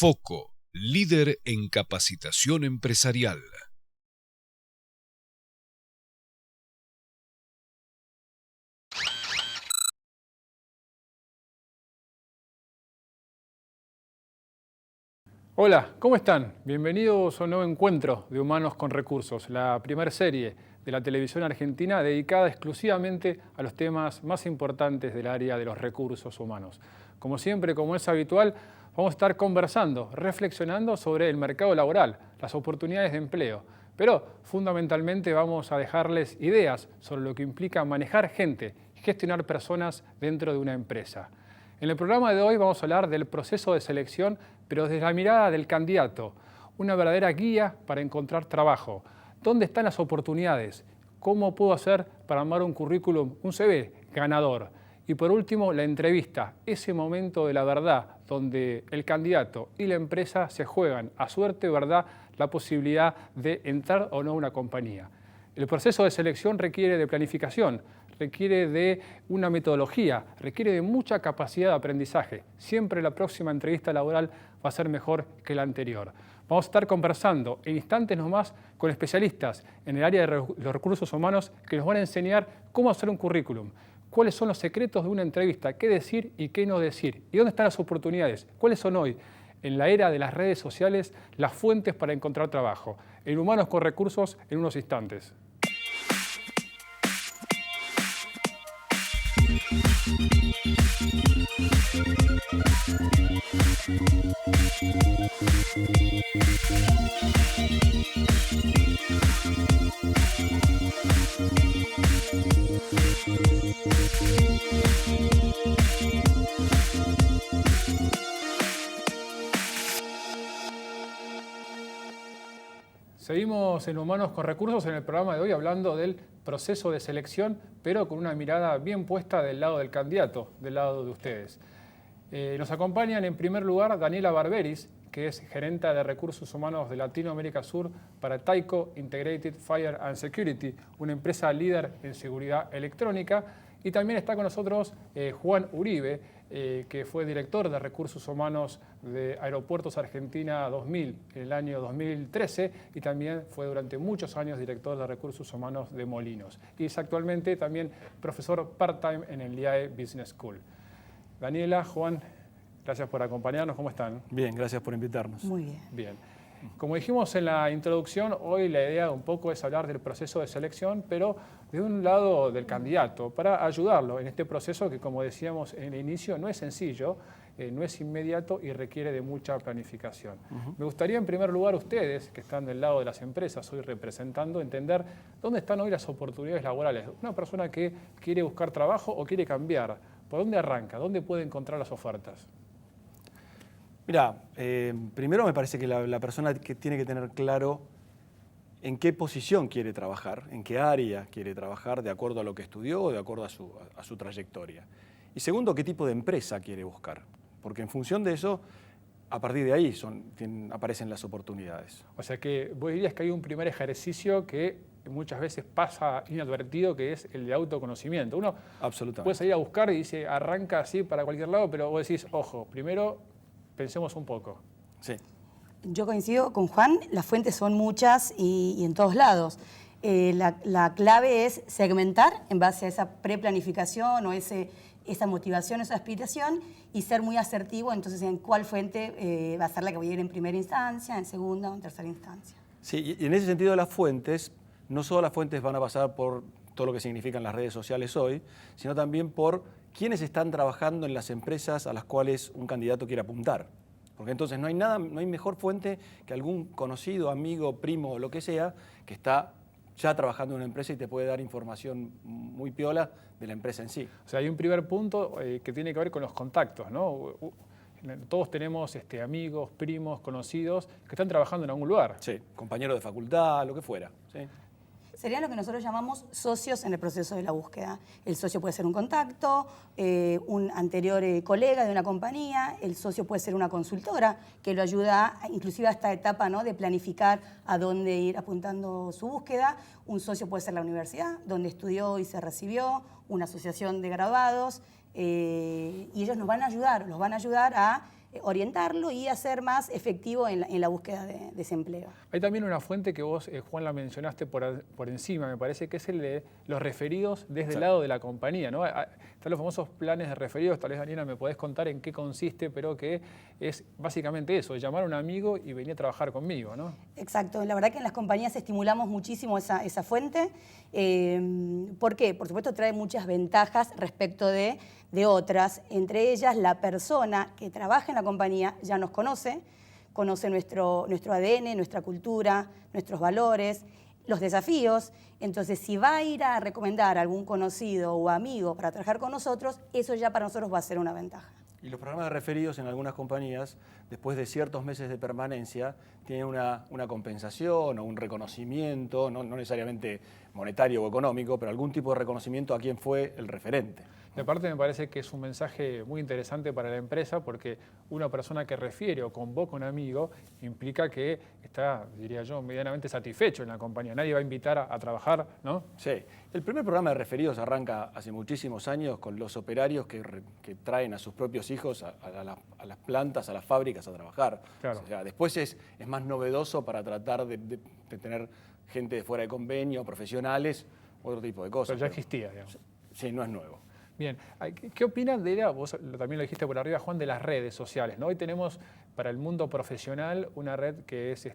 Foco, líder en capacitación empresarial. Hola, ¿cómo están? Bienvenidos a un nuevo encuentro de Humanos con Recursos, la primera serie de la televisión argentina dedicada exclusivamente a los temas más importantes del área de los recursos humanos. Como siempre, como es habitual, vamos a estar conversando, reflexionando sobre el mercado laboral, las oportunidades de empleo, pero fundamentalmente vamos a dejarles ideas sobre lo que implica manejar gente, gestionar personas dentro de una empresa. En el programa de hoy vamos a hablar del proceso de selección, pero desde la mirada del candidato, una verdadera guía para encontrar trabajo. ¿Dónde están las oportunidades? ¿Cómo puedo hacer para armar un currículum, un CV ganador? Y por último, la entrevista, ese momento de la verdad, donde el candidato y la empresa se juegan a suerte, verdad, la posibilidad de entrar o no a una compañía. El proceso de selección requiere de planificación, requiere de una metodología, requiere de mucha capacidad de aprendizaje. Siempre la próxima entrevista laboral va a ser mejor que la anterior. Vamos a estar conversando en instantes nomás con especialistas en el área de los recursos humanos que nos van a enseñar cómo hacer un currículum, cuáles son los secretos de una entrevista, qué decir y qué no decir, y dónde están las oportunidades, cuáles son hoy, en la era de las redes sociales, las fuentes para encontrar trabajo. En Humanos con Recursos, en unos instantes. Seguimos en Humanos con Recursos en el programa de hoy hablando del proceso de selección, pero con una mirada bien puesta del lado del candidato, del lado de ustedes. Nos acompañan en primer lugar Daniela Barberis, que es gerenta de Recursos Humanos de Latinoamérica Sur para Tyco Integrated Fire and Security, una empresa líder en seguridad electrónica. Y también está con nosotros Juan Uribe, que fue director de Recursos Humanos de Aeropuertos Argentina 2000 en el año 2013 y también fue durante muchos años director de Recursos Humanos de Molinos. Y es actualmente también profesor part-time en el IAE Business School. Daniela, Juan, gracias por acompañarnos. ¿Cómo están? Bien, gracias por invitarnos. Muy bien. Bien. Como dijimos en la introducción, hoy la idea un poco es hablar del proceso de selección, pero de un lado del candidato, para ayudarlo en este proceso que, como decíamos en el inicio, no es sencillo, no es inmediato y requiere de mucha planificación. Me gustaría, en primer lugar, ustedes, que están del lado de las empresas hoy representando, entender dónde están hoy las oportunidades laborales. Una persona que quiere buscar trabajo o quiere cambiar, ¿por dónde arranca? ¿Dónde puede encontrar las ofertas? Mira, primero me parece que la persona que tiene que tener claro en qué posición quiere trabajar, en qué área quiere trabajar de acuerdo a lo que estudió o de acuerdo a su trayectoria. Y segundo, qué tipo de empresa quiere buscar, porque en función de eso, a partir de ahí aparecen las oportunidades. O sea que vos dirías que hay un primer ejercicio que muchas veces pasa inadvertido, que es el de autoconocimiento. Uno puede salir a buscar y dice, arranca así para cualquier lado, pero vos decís, ojo, primero pensemos un poco. Sí. Yo coincido con Juan, las fuentes son muchas y en todos lados. La clave es segmentar en base a esa preplanificación o esa motivación, esa aspiración y ser muy asertivo entonces en cuál fuente va a ser la que voy a ir en primera instancia, en segunda o en tercera instancia. Sí, y en ese sentido las fuentes, no solo las fuentes van a pasar por todo lo que significan las redes sociales hoy, sino también por quiénes están trabajando en las empresas a las cuales un candidato quiere apuntar. Porque entonces no hay mejor fuente que algún conocido, amigo, primo o lo que sea, que está ya trabajando en una empresa y te puede dar información muy piola de la empresa en sí. O sea, hay un primer punto que tiene que ver con los contactos, ¿no? Todos tenemos amigos, primos, conocidos que están trabajando en algún lugar. Sí, compañeros de facultad, lo que fuera. Sí. Serían lo que nosotros llamamos socios en el proceso de la búsqueda. El socio puede ser un contacto, un anterior colega de una compañía, el socio puede ser una consultora que lo ayuda inclusive a esta etapa, ¿no?, de planificar a dónde ir apuntando su búsqueda. Un socio puede ser la universidad, donde estudió y se recibió, una asociación de graduados, y ellos nos van a ayudar a orientarlo y hacer más efectivo en la búsqueda de desempleo. Hay también una fuente que vos, Juan, la mencionaste por encima, me parece, que es el de los referidos desde el lado de la compañía, ¿no? Están los famosos planes de referidos, tal vez, Daniela, me podés contar en qué consiste, pero que es básicamente eso, llamar a un amigo y venir a trabajar conmigo, ¿no? Exacto, la verdad que en las compañías estimulamos muchísimo esa fuente. ¿Por qué? Por supuesto trae muchas ventajas respecto de otras, entre ellas la persona que trabaja en la compañía ya nos conoce nuestro ADN, nuestra cultura, nuestros valores, los desafíos. Entonces, si va a ir a recomendar a algún conocido o amigo para trabajar con nosotros, eso ya para nosotros va a ser una ventaja. Y los programas de referidos en algunas compañías, después de ciertos meses de permanencia, tienen una compensación o un reconocimiento, no necesariamente monetario o económico, pero algún tipo de reconocimiento a quien fue el referente. De parte me parece que es un mensaje muy interesante para la empresa porque una persona que refiere o convoca a un amigo implica que está, diría yo, medianamente satisfecho en la compañía. Nadie va a invitar a trabajar, ¿no? Sí. El primer programa de referidos arranca hace muchísimos años con los operarios que traen a sus propios hijos a las plantas, a las fábricas a trabajar. Claro. O sea, después es más novedoso para tratar de tener gente de fuera de convenio, profesionales, otro tipo de cosas. Pero ya existía, digamos. Sí, no es nuevo. Bien, ¿qué opinas vos también lo dijiste por arriba, Juan, de las redes sociales, ¿no? Hoy tenemos para el mundo profesional una red que es,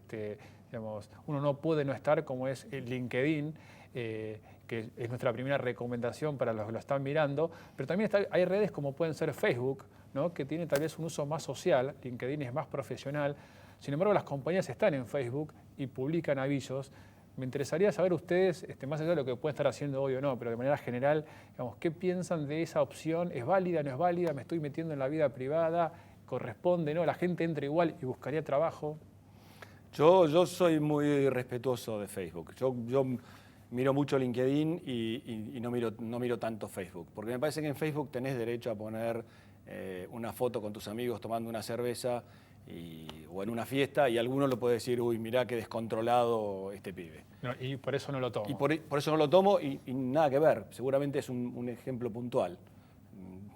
digamos, uno no puede no estar, como es el LinkedIn, que es nuestra primera recomendación para los que lo están mirando, pero también hay redes como pueden ser Facebook, ¿no? Que tiene tal vez un uso más social, LinkedIn es más profesional. Sin embargo, las compañías están en Facebook y publican avisos. Me interesaría saber ustedes, más allá de lo que pueden estar haciendo hoy o no, pero de manera general, digamos, ¿qué piensan de esa opción? ¿Es válida, no es válida? ¿Me estoy metiendo en la vida privada? ¿Corresponde, no? ¿La gente entra igual y buscaría trabajo? Yo soy muy respetuoso de Facebook. Yo miro mucho LinkedIn y no miro tanto Facebook, porque me parece que en Facebook tenés derecho a poner una foto con tus amigos tomando una cerveza o en una fiesta, y alguno lo puede decir, uy, mirá qué descontrolado este pibe. No, y por eso no lo tomo. Y por eso no lo tomo y nada que ver, seguramente es un ejemplo puntual.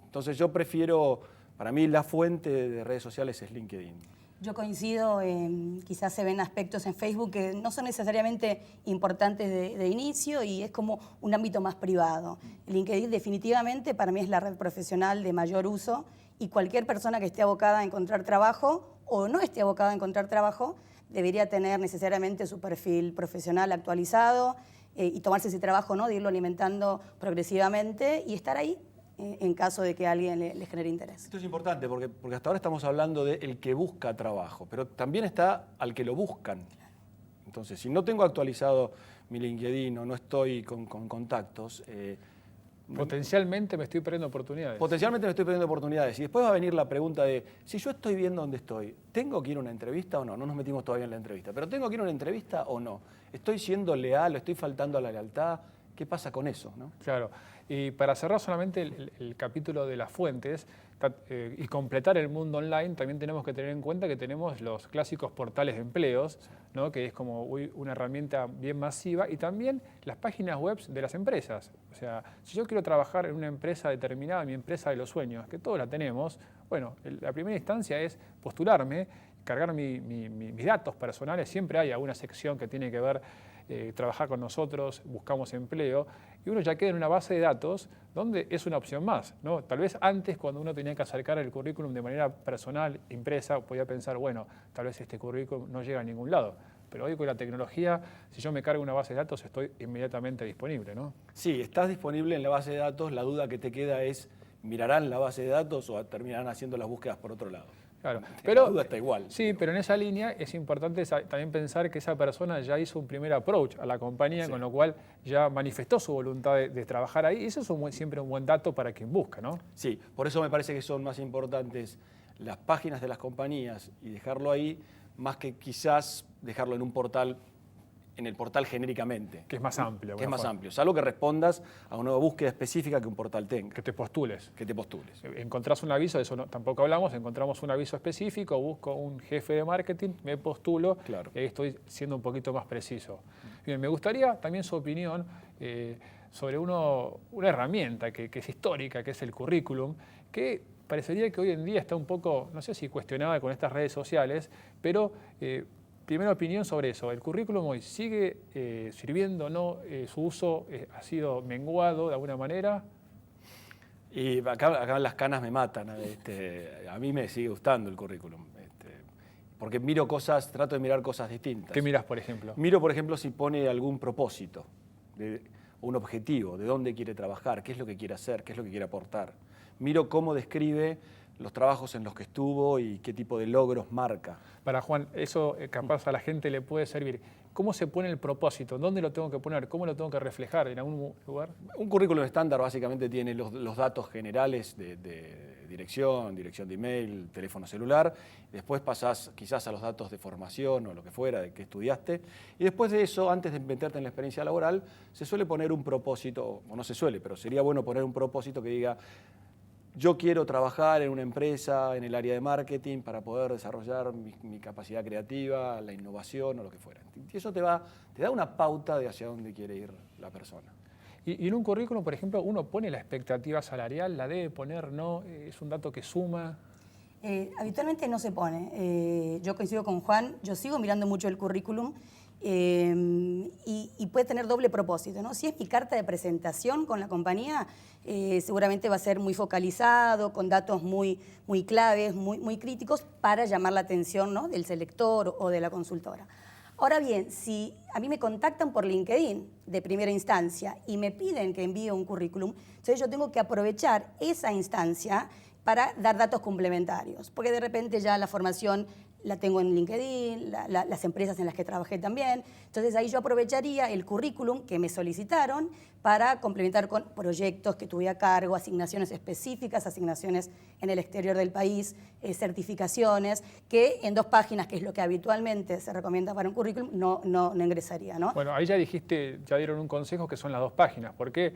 Entonces yo prefiero, para mí la fuente de redes sociales es LinkedIn. Yo coincido, quizás se ven aspectos en Facebook que no son necesariamente importantes de inicio y es como un ámbito más privado. LinkedIn definitivamente para mí es la red profesional de mayor uso y cualquier persona que esté abocada a encontrar trabajo o no esté abocada a encontrar trabajo debería tener necesariamente su perfil profesional actualizado y tomarse ese trabajo, ¿no? De irlo alimentando progresivamente y estar ahí en caso de que a alguien le genere interés. Esto es importante porque hasta ahora estamos hablando del que busca trabajo, pero también está al que lo buscan. Entonces, si no tengo actualizado mi LinkedIn o no estoy con contactos... Potencialmente me estoy perdiendo oportunidades. Potencialmente me estoy perdiendo oportunidades. Y después va a venir la pregunta de, si yo estoy bien donde estoy, ¿tengo que ir a una entrevista o no? No nos metimos todavía en la entrevista, pero ¿tengo que ir a una entrevista o no? ¿Estoy siendo leal o estoy faltando a la lealtad? ¿Qué pasa con eso, no? Claro. Y para cerrar solamente el capítulo de las fuentes y completar el mundo online, también tenemos que tener en cuenta que tenemos los clásicos portales de empleos, ¿no? Que es como una herramienta bien masiva, y también las páginas web de las empresas. O sea, si yo quiero trabajar en una empresa determinada, mi empresa de los sueños, que todos la tenemos, bueno, la primera instancia es postularme, cargar mis datos personales. Siempre hay alguna sección que tiene que ver trabajar con nosotros, buscamos empleo, y uno ya queda en una base de datos donde es una opción más, ¿no? Tal vez antes, cuando uno tenía que acercar el currículum de manera personal, impresa, podía pensar, bueno, tal vez este currículum no llega a ningún lado. Pero hoy con la tecnología, si yo me cargo una base de datos, estoy inmediatamente disponible, ¿no? Sí, estás disponible en la base de datos, la duda que te queda es, ¿mirarán la base de datos o terminarán haciendo las búsquedas por otro lado? Claro, La pero duda está igual. Sí, pero en esa línea es importante también pensar que esa persona ya hizo un primer approach a la compañía, Sí. con lo cual ya manifestó su voluntad de trabajar ahí. Y eso es siempre un buen dato para quien busca, ¿no? Sí, por eso me parece que son más importantes las páginas de las compañías y dejarlo ahí, más que quizás dejarlo en un portal, en el portal genéricamente. Que es más amplio. Que es más forma. amplio, salvo que respondas a una búsqueda específica que un portal tenga, Que te postules. que te postules. Encontrás un aviso, de eso tampoco hablamos, encontramos un aviso específico, busco un jefe de marketing, me postulo, Claro. y ahí estoy siendo un poquito más preciso. Bien, me gustaría también su opinión sobre una herramienta que es histórica, que es el currículum, que parecería que hoy en día está un poco, no sé si cuestionada con estas redes sociales, pero primera opinión sobre eso. ¿El currículum hoy sigue sirviendo o no? ¿Su uso ha sido menguado de alguna manera? Y acá las canas me matan. A mí me sigue gustando el currículum. Porque miro cosas, trato de mirar cosas distintas. ¿Qué miras, por ejemplo? Miro, por ejemplo, si pone algún propósito, un objetivo, de dónde quiere trabajar, qué es lo que quiere hacer, qué es lo que quiere aportar. Miro cómo describe los trabajos en los que estuvo y qué tipo de logros marca. Para Juan, eso capaz a la gente le puede servir. ¿Cómo se pone el propósito? ¿Dónde lo tengo que poner? ¿Cómo lo tengo que reflejar? ¿En algún lugar? Un currículum estándar básicamente tiene los datos generales de dirección de email, teléfono celular. Después pasás quizás a los datos de formación o lo que fuera, de qué estudiaste. Y después de eso, antes de meterte en la experiencia laboral, se suele poner un propósito, o no se suele, pero sería bueno poner un propósito que diga: yo quiero trabajar en una empresa, en el área de marketing, para poder desarrollar mi capacidad creativa, la innovación o lo que fuera. Y eso te da una pauta de hacia dónde quiere ir la persona. Y en un currículum, por ejemplo, uno pone la expectativa salarial, la debe poner, ¿no? ¿Es un dato que suma? Habitualmente no se pone. Yo coincido con Juan, yo sigo mirando mucho el currículum y puede tener doble propósito, ¿no? Si es mi carta de presentación con la compañía, seguramente va a ser muy focalizado, con datos muy claves, muy críticos para llamar la atención, ¿no?, del selector o de la consultora. Ahora bien, si a mí me contactan por LinkedIn de primera instancia y me piden que envíe un currículum, entonces yo tengo que aprovechar esa instancia para dar datos complementarios, porque de repente ya la formación la tengo en LinkedIn, las empresas en las que trabajé también. Entonces ahí yo aprovecharía el currículum que me solicitaron para complementar con proyectos que tuve a cargo, asignaciones específicas, asignaciones en el exterior del país, certificaciones, que en 2 páginas, que es lo que habitualmente se recomienda para un currículum, no ingresaría, ¿no? Bueno, ahí ya dieron un consejo que son las 2 páginas, porque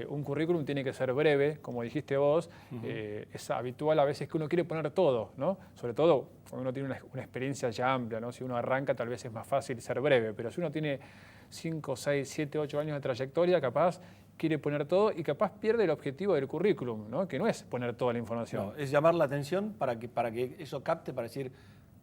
un currículum tiene que ser breve, como dijiste vos. Es habitual a veces que uno quiere poner todo, ¿no? Sobre todo cuando uno tiene una experiencia ya amplia, ¿no? Si uno arranca, tal vez es más fácil ser breve, pero si uno tiene 5, 6, 7, 8 años de trayectoria, capaz quiere poner todo y capaz pierde el objetivo del currículum, ¿no? Que no es poner toda la información. No, es llamar la atención para que eso capte, para decir: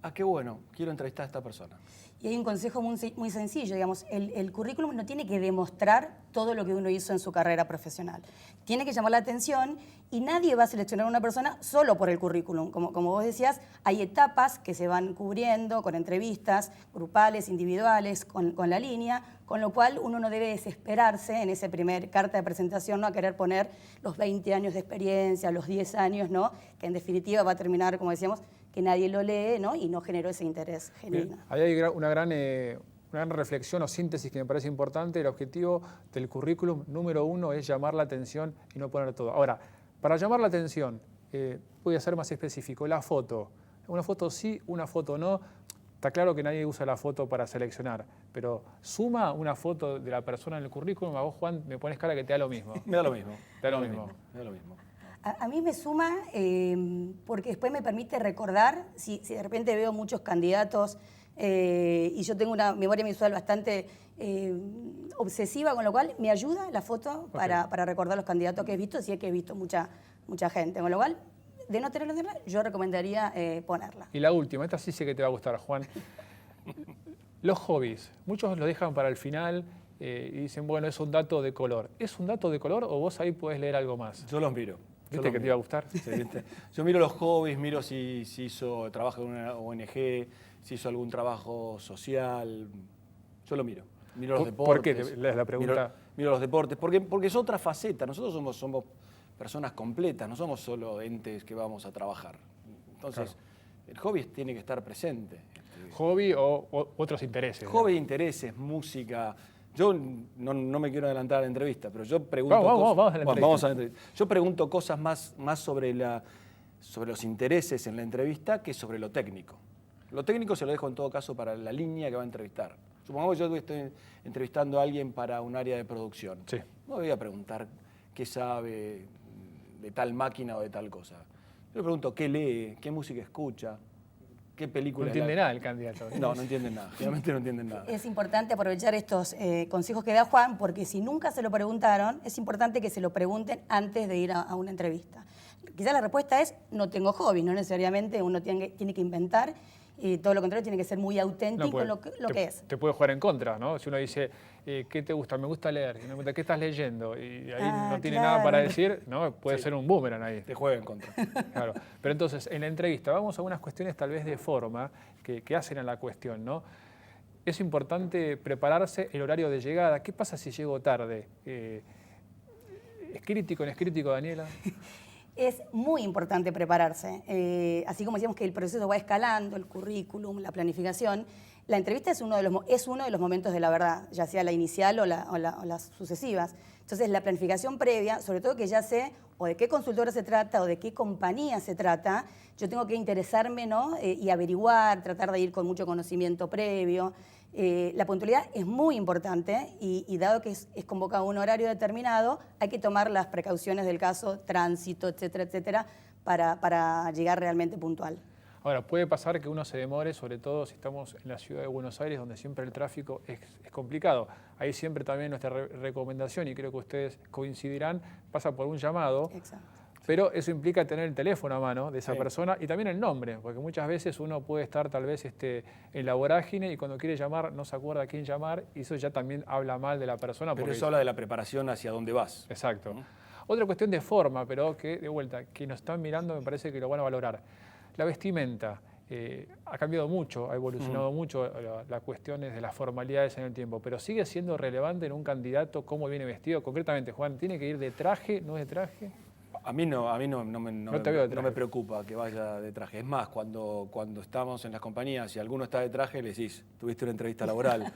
ah, qué bueno, quiero entrevistar a esta persona. Y hay un consejo muy sencillo, digamos, el currículum no tiene que demostrar todo lo que uno hizo en su carrera profesional. Tiene que llamar la atención y nadie va a seleccionar a una persona solo por el currículum. Como vos decías, hay etapas que se van cubriendo con entrevistas grupales, individuales, con la línea, con lo cual uno no debe desesperarse en ese primer carta de presentación, no a querer poner los 20 años de experiencia, los 10 años, ¿no?, que en definitiva va a terminar, como decíamos, que nadie lo lee, ¿no?, y no generó ese interés genuino. Ahí hay una gran reflexión o síntesis que me parece importante. El objetivo del currículum número 1 es llamar la atención y no poner todo. Ahora, para llamar la atención, voy a ser más específico, la foto. Una foto sí, una foto no. Está claro que nadie usa la foto para seleccionar, pero ¿suma una foto de la persona en el currículum? A vos, Juan, me pones cara que te da lo mismo. Me da lo mismo. Te da lo mismo. Me da lo mismo. A mí me suma porque después me permite recordar, si de repente veo muchos candidatos y yo tengo una memoria visual bastante obsesiva, con lo cual me ayuda la foto para recordar los candidatos que he visto, si es que he visto mucha gente, con lo cual, de no tenerla, yo recomendaría ponerla. Y la última, esta sí sé que te va a gustar, Juan. Los hobbies, muchos lo dejan para el final y dicen, bueno, es un dato de color. ¿Es un dato de color o vos ahí podés leer algo más? Yo los miro. ¿Viste que te iba a gustar? Sí, ¿viste? Yo miro los hobbies, miro si trabaja en una ONG, si hizo algún trabajo social. Yo lo miro. Miro los deportes. ¿Por qué? La pregunta. Miro los deportes. Porque es otra faceta. Nosotros somos personas completas, no somos solo entes que vamos a trabajar. Entonces, claro, el hobby tiene que estar presente. ¿Hobby o otros intereses? Hobby, intereses, música. Yo no me quiero adelantar a la entrevista, pero yo pregunto vamos a la entrevista. Yo pregunto cosas más sobre los intereses en la entrevista que sobre lo técnico. Lo técnico se lo dejo en todo caso para la línea que va a entrevistar. Supongamos que yo estoy entrevistando a alguien para un área de producción. Sí. No voy a preguntar qué sabe de tal máquina o de tal cosa. Yo le pregunto qué lee, qué música escucha. qué película No entiende nada el candidato. No entienden nada, realmente no entienden nada. Es importante aprovechar estos consejos que da Juan, porque si nunca se lo preguntaron, es importante que se lo pregunten antes de ir a una entrevista. Quizás la respuesta es, no tengo hobby, no necesariamente uno tiene que inventar, y todo lo contrario, tiene que ser muy auténtico lo que es. Te puede jugar en contra, ¿no? Si uno dice, ¿qué te gusta? Me gusta leer. Y uno pregunta, ¿qué estás leyendo? Y ahí no tiene nada para decir, ¿no? Puede ser un boomerang ahí. Te juega en contra. Claro. Pero entonces, en la entrevista, vamos a unas cuestiones tal vez de forma que hacen a la cuestión, ¿no? Es importante prepararse el horario de llegada. ¿Qué pasa si llego tarde? ¿Es crítico, no es crítico, Daniela? Es muy importante prepararse. Así como decíamos que el proceso va escalando, el currículum, la planificación, la entrevista es uno de los momentos de la verdad, ya sea la inicial o las sucesivas. Entonces, la planificación previa, sobre todo que ya sé o de qué consultora se trata o de qué compañía se trata, yo tengo que interesarme, ¿no? Y averiguar, tratar de ir con mucho conocimiento previo. La puntualidad es muy importante y dado que es convocado a un horario determinado, hay que tomar las precauciones del caso, tránsito, etcétera, para llegar realmente puntual. Ahora, puede pasar que uno se demore, sobre todo si estamos en la ciudad de Buenos Aires, donde siempre el tráfico es complicado. Ahí siempre también nuestra recomendación, y creo que ustedes coincidirán, pasa por un llamado. Exacto. Pero eso implica tener el teléfono a mano de esa persona y también el nombre, porque muchas veces uno puede estar tal vez en la vorágine y cuando quiere llamar no se acuerda a quién llamar y eso ya también habla mal de la persona. Pero eso habla de la preparación hacia dónde vas. Exacto. Otra cuestión de forma, pero que de vuelta, quienes nos están mirando me parece que lo van a valorar. La vestimenta ha cambiado mucho, ha evolucionado mucho las cuestiones de las formalidades en el tiempo, pero sigue siendo relevante en un candidato cómo viene vestido. Concretamente, Juan, ¿tiene que ir de traje, no de traje? A mí no me preocupa que vaya de traje. Es más, cuando estamos en las compañías y alguno está de traje, le decís, tuviste una entrevista laboral.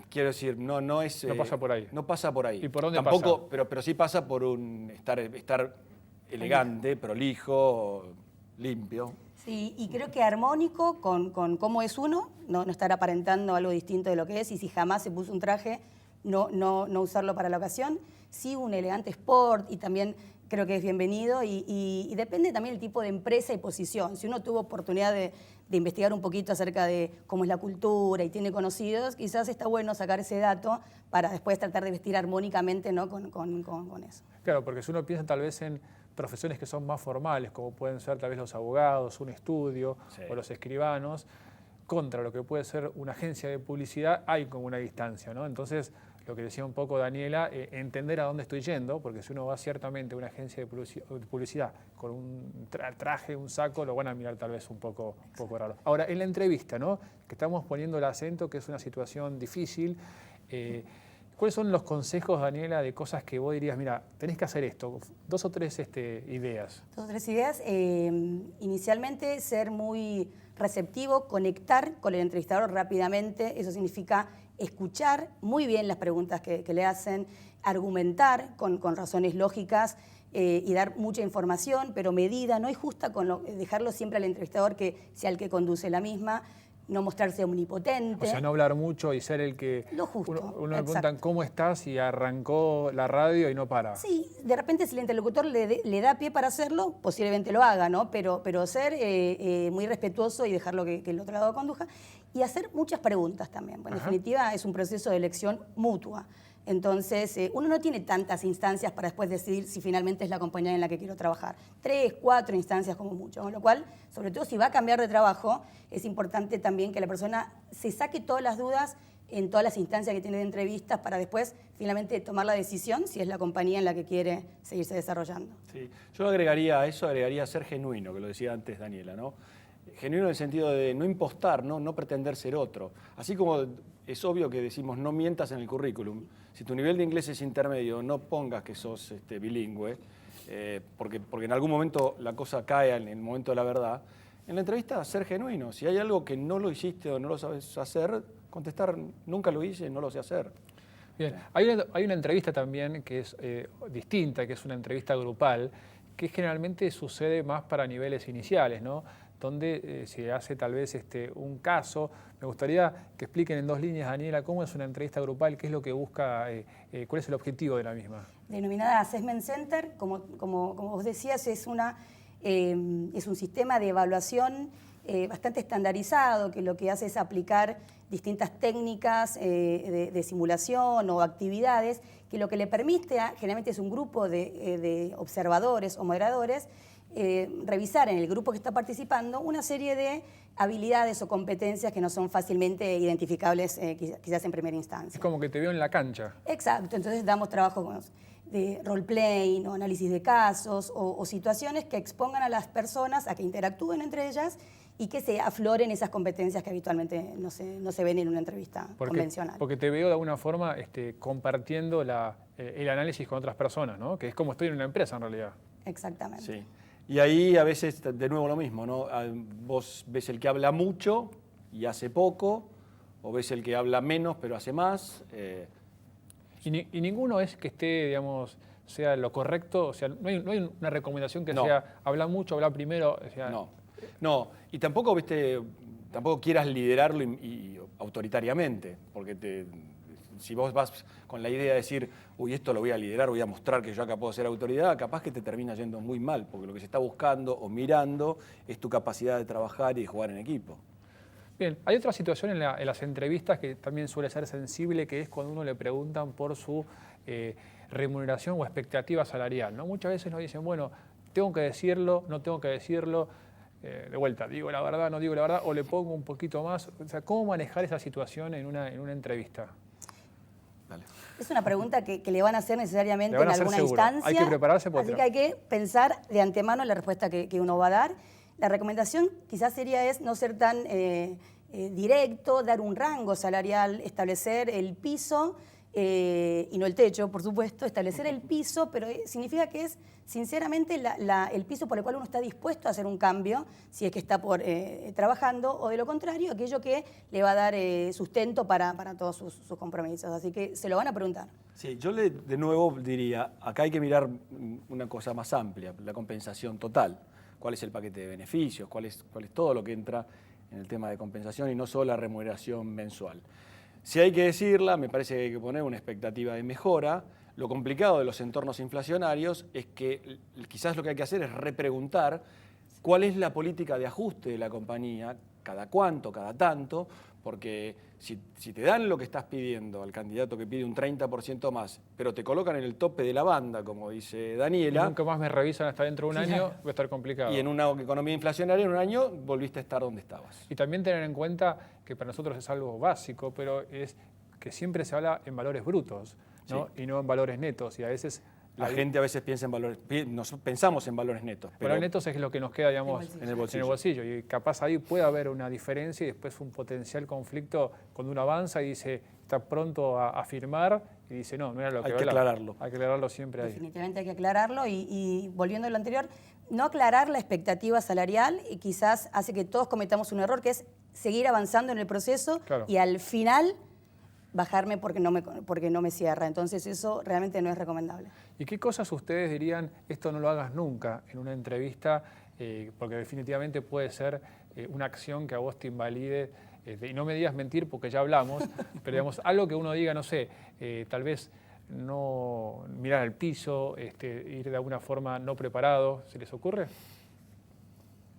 Quiero decir, no es... no pasa por ahí. No pasa por ahí. ¿Y por dónde tampoco, pasa? Pero sí pasa por un estar elegante, prolijo, limpio. Sí, y creo que armónico con cómo es uno, no estar aparentando algo distinto de lo que es, y si jamás se puso un traje, no usarlo para la ocasión. Sí, un elegante sport y también creo que es bienvenido y depende también del tipo de empresa y posición. Si uno tuvo oportunidad de investigar un poquito acerca de cómo es la cultura y tiene conocidos, quizás está bueno sacar ese dato para después tratar de vestir armónicamente, ¿no? con eso. Claro, porque si uno piensa tal vez en profesiones que son más formales, como pueden ser tal vez los abogados, un estudio o los escribanos, contra lo que puede ser una agencia de publicidad, hay como una distancia, ¿no? Entonces, lo que decía un poco Daniela, entender a dónde estoy yendo, porque si uno va ciertamente a una agencia de publicidad con un traje, un saco, lo van a mirar tal vez un poco raro. Ahora, en la entrevista, ¿no? Que estamos poniendo el acento, que es una situación difícil, ¿cuáles son los consejos, Daniela, de cosas que vos dirías, mira, tenés que hacer esto? Dos o tres ideas. Dos o tres ideas. Inicialmente, ser muy receptivo, conectar con el entrevistador rápidamente. Eso significa escuchar muy bien las preguntas que le hacen, argumentar con razones lógicas y dar mucha información, pero medida, no es justa, dejarlo siempre al entrevistador que sea el que conduce la misma. No mostrarse omnipotente. O sea, no hablar mucho y ser el que... Lo justo. Uno le preguntan cómo estás y arrancó la radio y no para. Sí, de repente si el interlocutor le da pie para hacerlo, posiblemente lo haga, ¿no? Pero ser muy respetuoso y dejarlo que el otro lado conduja. Y hacer muchas preguntas también. Bueno, en definitiva, es un proceso de elección mutua. Entonces, uno no tiene tantas instancias para después decidir si finalmente es la compañía en la que quiero trabajar. 3, 4 instancias como mucho. Con lo cual, sobre todo si va a cambiar de trabajo, es importante también que la persona se saque todas las dudas en todas las instancias que tiene de entrevistas para después finalmente tomar la decisión si es la compañía en la que quiere seguirse desarrollando. Sí. Yo agregaría a eso, ser genuino, que lo decía antes Daniela, ¿no? Genuino en el sentido de no impostar, no pretender ser otro. Así como es obvio que decimos no mientas en el currículum. Si tu nivel de inglés es intermedio, no pongas que sos bilingüe, porque en algún momento la cosa cae en el momento de la verdad. En la entrevista, ser genuino. Si hay algo que no lo hiciste o no lo sabes hacer, contestar nunca lo hice, no lo sé hacer. Bien, hay una entrevista también que es distinta, que es una entrevista grupal, que generalmente sucede más para niveles iniciales, ¿no? Donde se hace tal vez un caso. Me gustaría que expliquen en 2 líneas, Daniela, cómo es una entrevista grupal, qué es lo que busca, cuál es el objetivo de la misma. Denominada Assessment Center, como vos decías, es una Es un sistema de evaluación bastante estandarizado, que lo que hace es aplicar distintas técnicas de simulación o actividades, que lo que le permite, generalmente es un grupo de observadores o moderadores, revisar en el grupo que está participando una serie de habilidades o competencias que no son fácilmente identificables quizás en primera instancia. Es como que te veo en la cancha. Exacto, entonces damos trabajo de role-playing o análisis de casos o situaciones que expongan a las personas a que interactúen entre ellas y que se afloren esas competencias que habitualmente no se ven en una entrevista convencional. Porque te veo de alguna forma compartiendo el análisis con otras personas, ¿no? Que es como estoy en una empresa en realidad. Exactamente. Sí. Y ahí a veces, de nuevo lo mismo, ¿no? Vos ves el que habla mucho y hace poco, o ves el que habla menos pero hace más. Y ninguno es que esté, digamos, sea lo correcto, o sea, no hay una recomendación que sea habla mucho, habla primero. O sea, No, y tampoco, tampoco quieras liderarlo y autoritariamente, porque si vos vas con la idea de decir, uy, esto lo voy a liderar, voy a mostrar que yo acá puedo ser autoridad, capaz que te termina yendo muy mal, porque lo que se está buscando o mirando es tu capacidad de trabajar y de jugar en equipo. Bien, hay otra situación en las entrevistas que también suele ser sensible, que es cuando uno le preguntan por su remuneración o expectativa salarial, ¿no? Muchas veces nos dicen, bueno, tengo que decirlo, no tengo que decirlo, de vuelta, digo la verdad, no digo la verdad, o le pongo un poquito más. O sea, ¿cómo manejar esa situación en una entrevista? Dale. Es una pregunta que le van a hacer necesariamente en alguna instancia. Hay que prepararse por así que hay que pensar de antemano la respuesta que uno va a dar. La recomendación quizás sería no ser tan directo, dar un rango salarial, establecer el piso y no el techo, por supuesto, establecer el piso, pero significa que es sinceramente el piso por el cual uno está dispuesto a hacer un cambio, si es que está trabajando, o de lo contrario, aquello que le va a dar sustento para todos sus compromisos. Así que se lo van a preguntar. Sí, yo de nuevo diría, acá hay que mirar una cosa más amplia, la compensación total. ¿Cuál es el paquete de beneficios? ¿Cuál es todo lo que entra en el tema de compensación y no solo la remuneración mensual? Si hay que decirla, me parece que hay que poner una expectativa de mejora. Lo complicado de los entornos inflacionarios es que quizás lo que hay que hacer es repreguntar cuál es la política de ajuste de la compañía, cada cuánto, cada tanto, porque si te dan lo que estás pidiendo al candidato que pide un 30% más, pero te colocan en el tope de la banda, como dice Daniela... Y nunca más me revisan hasta dentro de un año, va a estar complicado. Y en una economía inflacionaria, en un año, volviste a estar donde estabas. Y también tener en cuenta que para nosotros es algo básico, pero es que siempre se habla en valores brutos, ¿no? Sí. Y no en valores netos. Y a veces... La gente a veces piensa en valores, pensamos en valores netos. Pero valores netos es lo que nos queda, digamos, en el bolsillo. Y capaz ahí puede haber una diferencia y después un potencial conflicto cuando uno avanza y dice, está pronto a firmar y dice, no era lo que hay que aclararlo. Hay que aclararlo siempre ahí. Definitivamente hay que aclararlo y volviendo a lo anterior, no aclarar la expectativa salarial y quizás hace que todos cometamos un error, que es seguir avanzando en el proceso y al final bajarme porque no me cierra. Entonces eso realmente no es recomendable. ¿Y qué cosas ustedes dirían, esto no lo hagas nunca en una entrevista, porque definitivamente puede ser una acción que a vos te invalide, y no me digas mentir porque ya hablamos, pero digamos, algo que uno diga, no sé, tal vez no mirar al piso, ir de alguna forma no preparado, ¿se les ocurre?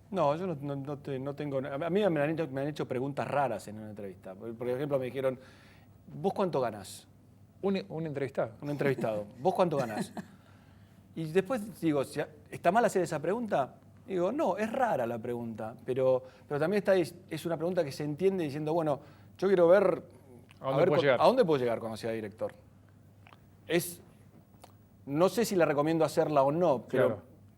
No, yo no tengo... A mí me han hecho preguntas raras en una entrevista. Por ejemplo, me dijeron, ¿vos cuánto ganás? ¿Un entrevistado? Un entrevistado. ¿Vos cuánto ganás? Y después digo, ¿está mal hacer esa pregunta? Digo, no, es rara la pregunta, pero también es una pregunta que se entiende diciendo, bueno, yo quiero ver ¿a dónde puedo llegar cuando sea director? No sé si le recomiendo hacerla o no, pero...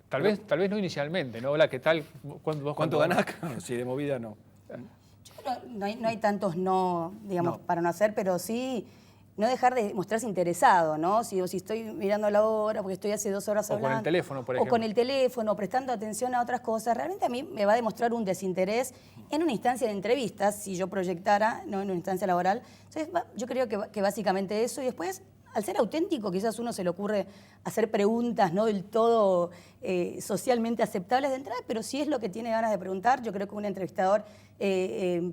Claro. Tal vez no inicialmente, ¿no? Hola, ¿qué tal? ¿Cuánto ganás? Sí, de movida no. No hay tantos no, digamos, para no hacer, pero sí no dejar de mostrarse interesado, ¿no? Si estoy mirando la hora porque estoy hace 2 horas hablando. O con el teléfono, por ejemplo. O con el teléfono, prestando atención a otras cosas. Realmente a mí me va a demostrar un desinterés en una instancia de entrevistas, si yo proyectara, no en una instancia laboral. Entonces, yo creo que básicamente eso. Y después al ser auténtico, quizás uno se le ocurre hacer preguntas no del todo socialmente aceptables de entrada, pero si es lo que tiene ganas de preguntar, yo creo que un entrevistador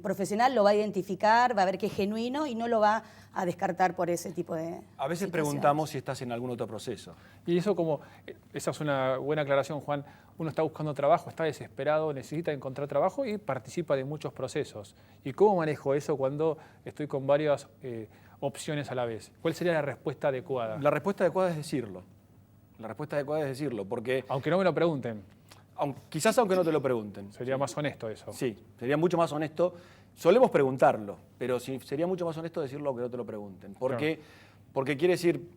profesional lo va a identificar, va a ver que es genuino y no lo va a descartar por ese tipo de A veces preguntamos si estás en algún otro proceso. Y eso esa es una buena aclaración, Juan. Uno está buscando trabajo, está desesperado, necesita encontrar trabajo y participa de muchos procesos. ¿Y cómo manejo eso cuando estoy con varias opciones a la vez? ¿Cuál sería la respuesta adecuada? La respuesta adecuada es decirlo. La respuesta adecuada es decirlo, porque Aunque no me lo pregunten. quizás aunque no te lo pregunten. Sería más honesto eso. Sí, sería mucho más honesto. Solemos preguntarlo, pero sería mucho más honesto decirlo aunque no te lo pregunten. Porque quiere decir,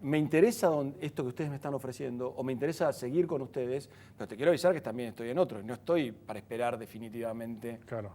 me interesa esto que ustedes me están ofreciendo o me interesa seguir con ustedes, pero te quiero avisar que también estoy en otro y no estoy para esperar definitivamente. Claro.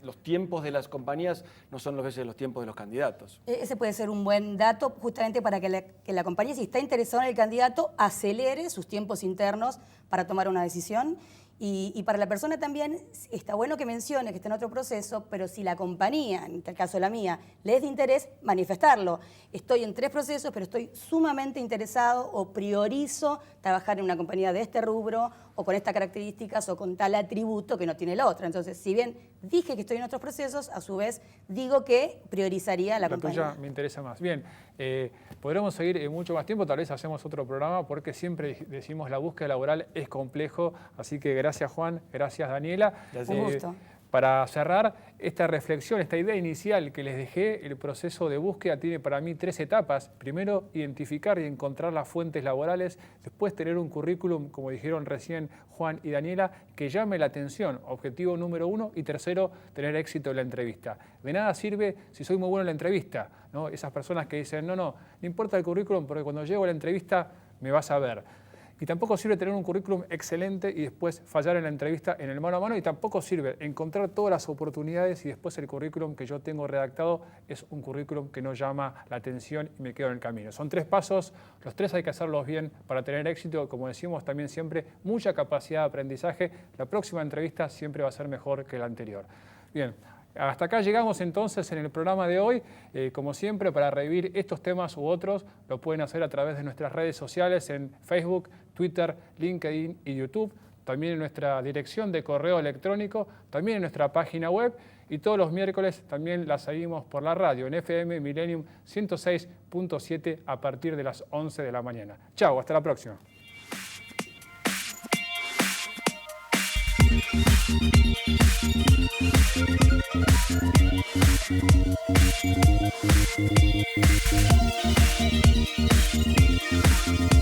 Los tiempos de las compañías no son los tiempos de los candidatos. Ese puede ser un buen dato justamente para que la compañía, si está interesada en el candidato, acelere sus tiempos internos para tomar una decisión. Y para la persona también está bueno que mencione que está en otro proceso, pero si la compañía, en el caso de la mía, le es de interés, manifestarlo. Estoy en 3 procesos, pero estoy sumamente interesado o priorizo trabajar en una compañía de este rubro o con estas características o con tal atributo que no tiene la otra. Entonces, si bien dije que estoy en otros procesos, a su vez digo que priorizaría la compañía. La tuya me interesa más. Bien, podremos seguir mucho más tiempo, tal vez hacemos otro programa porque siempre decimos la búsqueda laboral es complejo, así que gracias Juan, gracias Daniela. Un gusto. Para cerrar esta reflexión, esta idea inicial que les dejé, el proceso de búsqueda tiene para mí 3 etapas. Primero, identificar y encontrar las fuentes laborales. Después, tener un currículum, como dijeron recién Juan y Daniela, que llame la atención. Objetivo número 1. Y tercero, tener éxito en la entrevista. De nada sirve si soy muy bueno en la entrevista, ¿no? Esas personas que dicen, no importa el currículum porque cuando llego a la entrevista me vas a ver. Y tampoco sirve tener un currículum excelente y después fallar en la entrevista en el mano a mano, y tampoco sirve encontrar todas las oportunidades y después el currículum que yo tengo redactado es un currículum que no llama la atención y me quedo en el camino. Son 3 pasos, los 3 hay que hacerlos bien para tener éxito. Como decimos también siempre, mucha capacidad de aprendizaje. La próxima entrevista siempre va a ser mejor que la anterior. Bien. Hasta acá llegamos entonces en el programa de hoy. Como siempre, para revivir estos temas u otros, lo pueden hacer a través de nuestras redes sociales en Facebook, Twitter, LinkedIn y YouTube. También en nuestra dirección de correo electrónico, también en nuestra página web. Y todos los miércoles también la seguimos por la radio en FM Millennium 106.7 a partir de las 11 de la mañana. Chao, hasta la próxima. Thank you.